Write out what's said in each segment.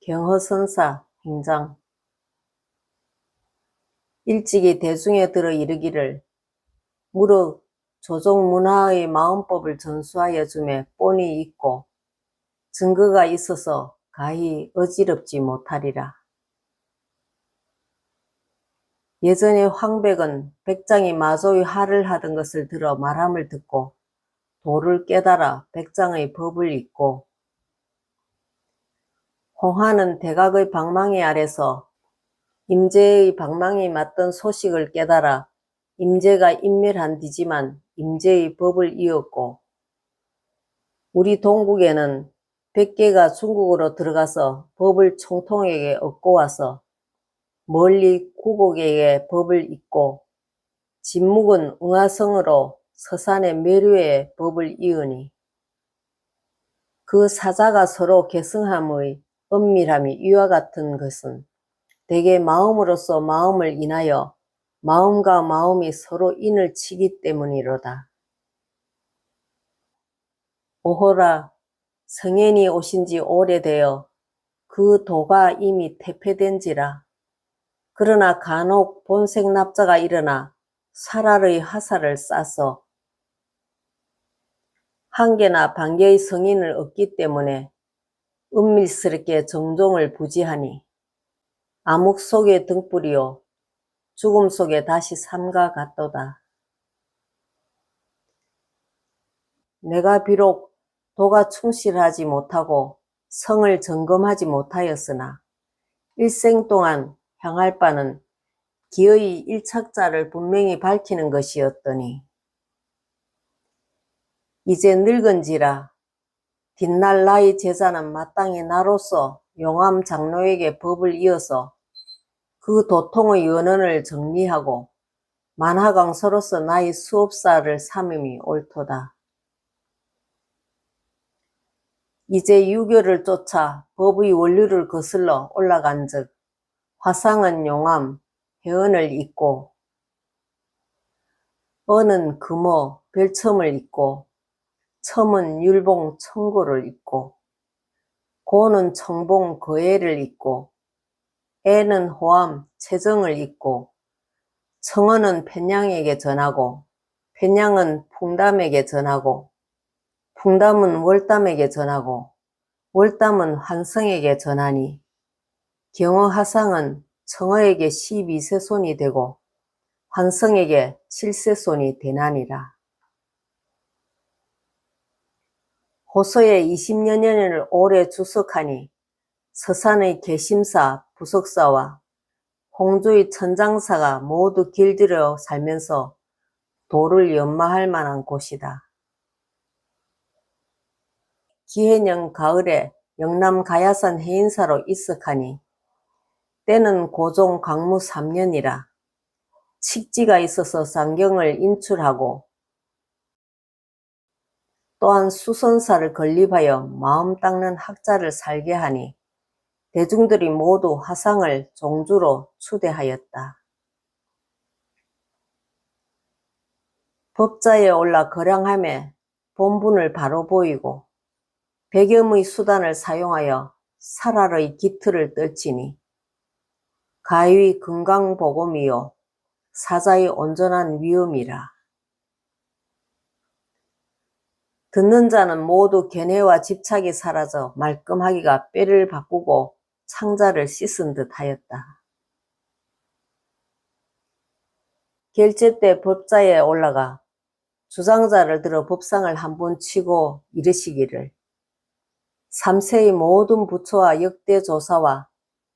경허선사 행장. 일찍이 대중에 들어 이르기를 무릇 조정문화의 마음법을 전수하여 줌에 본이 있고 증거가 있어서 가히 어지럽지 못하리라. 예전에 황백은 백장이 마조의 할을 하던 것을 들어 말함을 듣고 도를 깨달아 백장의 법을 잇고, 홍하는 대각의 방망이 아래서 임제의 방망이 맞던 소식을 깨달아 임제가 인멸한 뒤지만 임제의 법을 이었고, 우리 동국에는 백계가 중국으로 들어가서 법을 총통에게 얻고 와서 멀리 구곡에게 법을 잇고, 진묵은 응하성으로 서산의 매류에 법을 이으니 그 사자가 서로 계승함의 엄밀함이 이와 같은 것은 대개 마음으로서 마음을 인하여 마음과 마음이 서로 인을 치기 때문이로다. 오호라, 성현이 오신 지 오래되어 그 도가 이미 퇴폐된지라. 그러나 간혹 본색 납자가 일어나 살알의 화살을 쏴서 한 개나 반 개의 성인을 얻기 때문에 은밀스럽게 정종을 부지하니 암흑 속의 등불이요 죽음 속에 다시 삶과 같도다. 내가 비록 도가 충실하지 못하고 성을 점검하지 못하였으나 일생 동안 향할 바는 기의 일착자를 분명히 밝히는 것이었더니 이제 늙은지라 뒷날 나의 제자는 마땅히 나로서 용암 장로에게 법을 이어서 그 도통의 원언을 정리하고 만화강서로서 나의 수업사를 삼음이 옳도다. 이제 유교를 쫓아 법의 원류를 거슬러 올라간 즉 화상은 용암, 회원을 잇고 언은 금어, 별첨을 잇고 첨은 율봉, 청고를 잇고 고는 청봉, 거애를 잇고 애는 호암, 채정을 잇고 청어는 편양에게 전하고 편양은 풍담에게 전하고 풍담은 월담에게 전하고 월담은 환성에게 전하니 경어하상은 청어에게 12세손이 되고 환성에게 7세손이 되나니라. 호서에 20여 년을 오래 주석하니 서산의 계심사, 부석사와 홍주의 천장사가 모두 길들여 살면서 도를 연마할 만한 곳이다. 기해년 가을에 영남 가야산 해인사로 입석하니 때는 고종 강무 3년이라 칙지가 있어서 상경을 인출하고 또한 수선사를 건립하여 마음 닦는 학자를 살게 하니 대중들이 모두 화상을 종주로 추대하였다. 법자에 올라 거량함에 본분을 바로 보이고 백염의 수단을 사용하여 살알의 기틀을 떨치니 가히 건강보검이요 사자의 온전한 위엄이라. 듣는 자는 모두 견해와 집착이 사라져 말끔하기가 뼈를 바꾸고 창자를 씻은 듯 하였다. 결제 때 법자에 올라가 주장자를 들어 법상을 한번 치고 이르시기를 3세의 모든 부처와 역대 조사와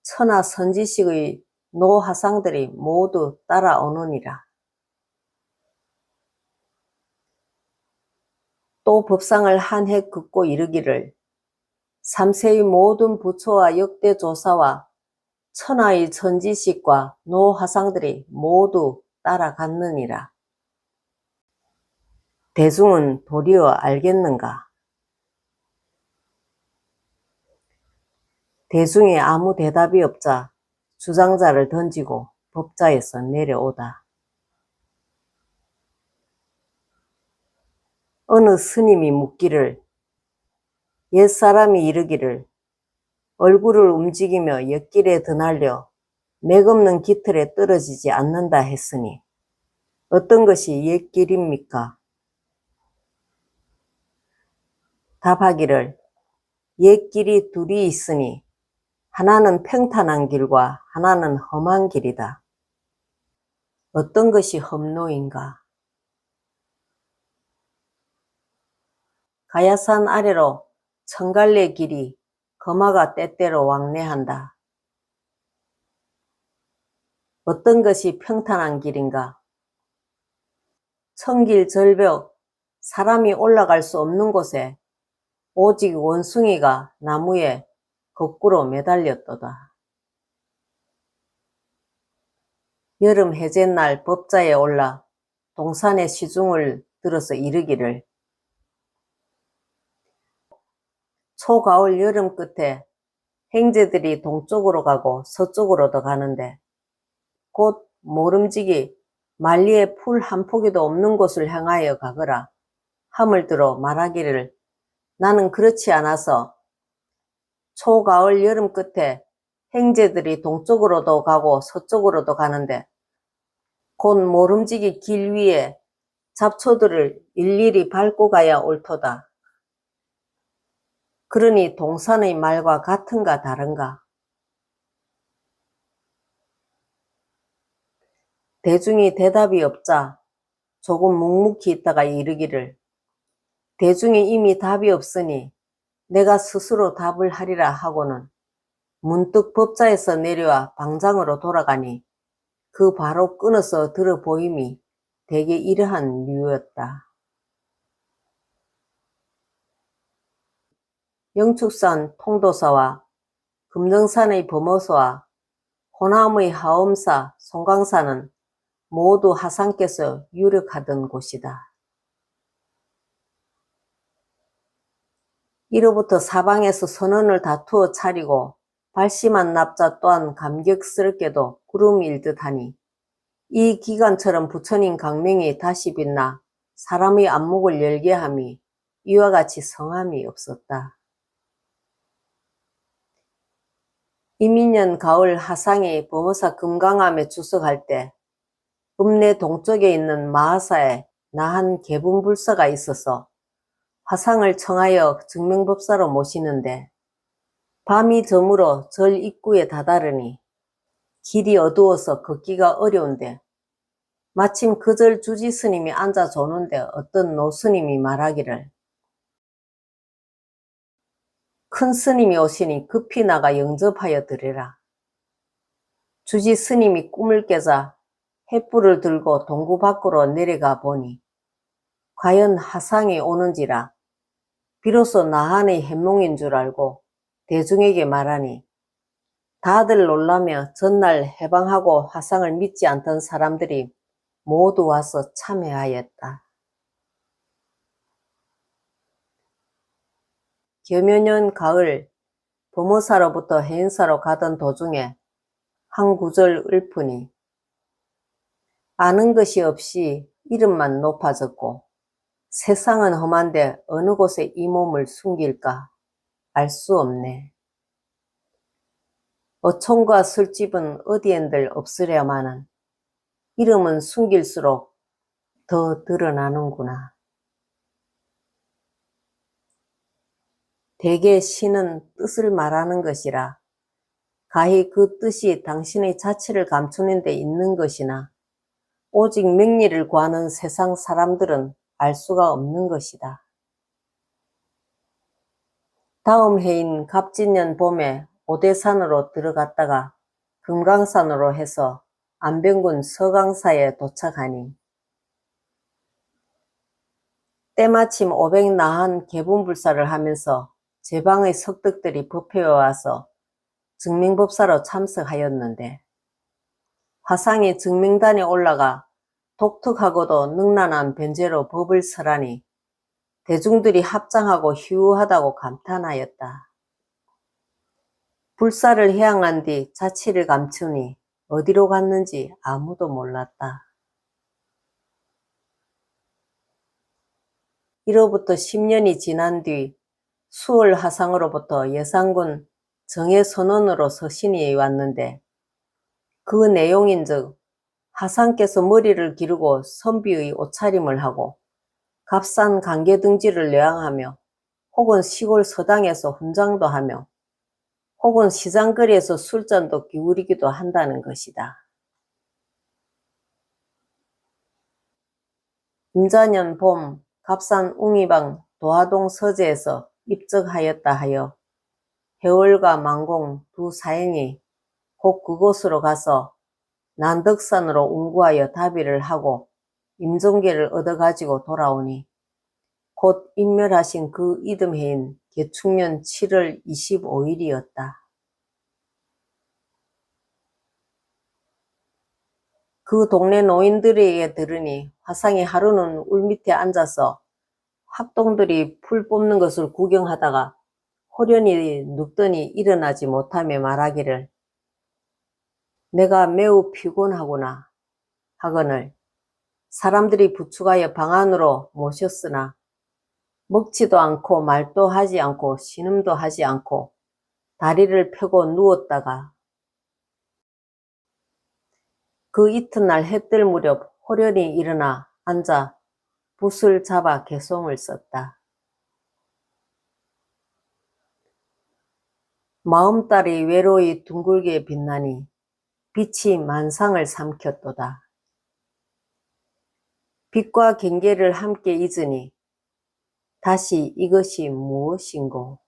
천하 선지식의 노하상들이 모두 따라오느니라. 또 법상을 한 해 긋고 이르기를 3세의 모든 부처와 역대 조사와 천하의 선지식과 노하상들이 모두 따라갔느니라. 대중은 도리어 알겠는가? 대중이 아무 대답이 없자 주장자를 던지고 법자에서 내려오다. 어느 스님이 묻기를 옛사람이 이르기를 얼굴을 움직이며 옆길에 드날려 맥없는 깃털에 떨어지지 않는다 했으니 어떤 것이 옛길입니까? 답하기를 옛길이 둘이 있으니 하나는 평탄한 길과 하나는 험한 길이다. 어떤 것이 험로인가? 가야산 아래로 천갈래 길이 거마가 때때로 왕래한다. 어떤 것이 평탄한 길인가? 천길 절벽, 사람이 올라갈 수 없는 곳에 오직 원숭이가 나무에 거꾸로 매달렸도다. 여름 해제날 법자에 올라 동산의 시중을 들어서 이르기를 초가을 여름 끝에 행제들이 동쪽으로 가고 서쪽으로도 가는데 곧 모름지기 만리에 풀 한 포기도 없는 곳을 향하여 가거라 함을 들어 말하기를 나는 그렇지 않아서 초가을 여름 끝에 행제들이 동쪽으로도 가고 서쪽으로도 가는데 곧 모름지기 길 위에 잡초들을 일일이 밟고 가야 옳도다. 그러니 동산의 말과 같은가 다른가? 대중이 대답이 없자 조금 묵묵히 있다가 이르기를 대중이 이미 답이 없으니 내가 스스로 답을 하리라 하고는 문득 법자에서 내려와 방장으로 돌아가니 그 바로 끊어서 들어 보임이 대개 이러한 류였다. 영축산 통도사와 금정산의 범어소와 호남의 하엄사 송강사는 모두 하상께서 유력하던 곳이다. 이로부터 사방에서 선언을 다투어 차리고 발심한 납자 또한 감격스럽게도 구름이 일듯 하니 이 기간처럼 부처님 강명이 다시 빛나 사람의 안목을 열게 함이 이와 같이 성함이 없었다. 이민년 가을 하상이 범어사 금강암에 주석할 때 읍내 동쪽에 있는 마하사에 나한 개분불사가 있어서 화상을 청하여 증명법사로 모시는데 밤이 저물어 절 입구에 다다르니 길이 어두워서 걷기가 어려운데 마침 그 절 주지 스님이 앉아 조는데 어떤 노스님이 말하기를 큰 스님이 오시니 급히 나가 영접하여 드리라. 주지 스님이 꿈을 깨자 횃불을 들고 동구 밖으로 내려가 보니 과연 하상이 오는지라 비로소 나한의 해몽인 줄 알고 대중에게 말하니 다들 놀라며 전날 해방하고 화상을 믿지 않던 사람들이 모두 와서 참여하였다. 겸묘년 가을 범어사로부터 해인사로 가던 도중에 한 구절 읊으니 아는 것이 없이 이름만 높아졌고 세상은 험한데 어느 곳에 이 몸을 숨길까 알 수 없네. 어촌과 술집은 어디엔들 없으려마는 이름은 숨길수록 더 드러나는구나. 대개 시는 뜻을 말하는 것이라 가히 그 뜻이 당신의 자취를 감추는 데 있는 것이나 오직 명리를 구하는 세상 사람들은 알 수가 없는 것이다. 다음 해인 갑진년 봄에 오대산으로 들어갔다가 금강산으로 해서 안병군 서강사에 도착하니 때마침 500나한 개분불사를 하면서 제방의 석덕들이 법회에 와서 증명법사로 참석하였는데 화상이 증명단에 올라가 독특하고도 능란한 변제로 법을 설하니 대중들이 합장하고 희우하다고 감탄하였다. 불사를 해양한 뒤 자취를 감추니 어디로 갔는지 아무도 몰랐다. 이로부터 10년이 지난 뒤 수월 하상으로부터 예산군 정예선언으로 서신이 왔는데 그 내용인즉 하상께서 머리를 기르고 선비의 옷차림을 하고 값싼 관계등지를 내왕하며 혹은 시골 서당에서 훈장도 하며 혹은 시장거리에서 술잔도 기울이기도 한다는 것이다. 임자년 봄 갑산 웅이방 도화동 서재에서 입적하였다 하여 해월과 망공 두 사행이 곧 그곳으로 가서 난덕산으로 운구하여 다비를 하고 임종계를 얻어가지고 돌아오니 곧 인멸하신 그 이듬해인 개축년 7월 25일이었다. 그 동네 노인들에게 들으니 화상이 하루는 울밑에 앉아서 학동들이 풀 뽑는 것을 구경하다가 호련히 눕더니 일어나지 못하며 말하기를 내가 매우 피곤하구나 하거늘 사람들이 부축하여 방 안으로 모셨으나 먹지도 않고 말도 하지 않고 신음도 하지 않고 다리를 펴고 누웠다가 그 이튿날 해 뜰 무렵 호련히 일어나 앉아 붓을 잡아 개송을 썼다. 마음딸이 외로이 둥글게 빛나니 빛이 만상을 삼켰도다. 빛과 경계를 함께 잊으니 다시 이것이 무엇인고.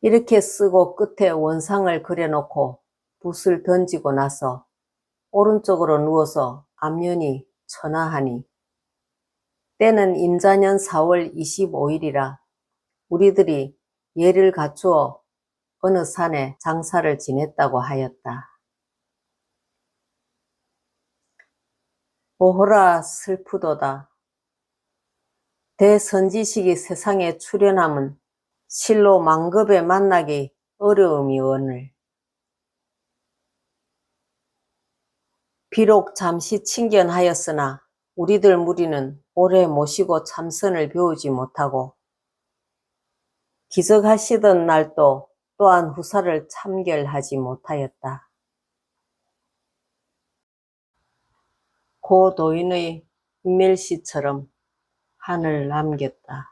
이렇게 쓰고 끝에 원상을 그려놓고 붓을 던지고 나서 오른쪽으로 누워서 앞면이 천하하니 때는 임자년 4월 25일이라 우리들이 예를 갖추어 어느 산에 장사를 지냈다고 하였다. 오호라 슬프도다. 대선지식이 세상에 출현함은 실로 만급에 만나기 어려움이오늘. 비록 잠시 친견하였으나 우리들 무리는 오래 모시고 참선을 배우지 못하고 기적하시던 날도 또한 후사를 참결하지 못하였다. 고 도인의 인멸시처럼 한을 남겼다.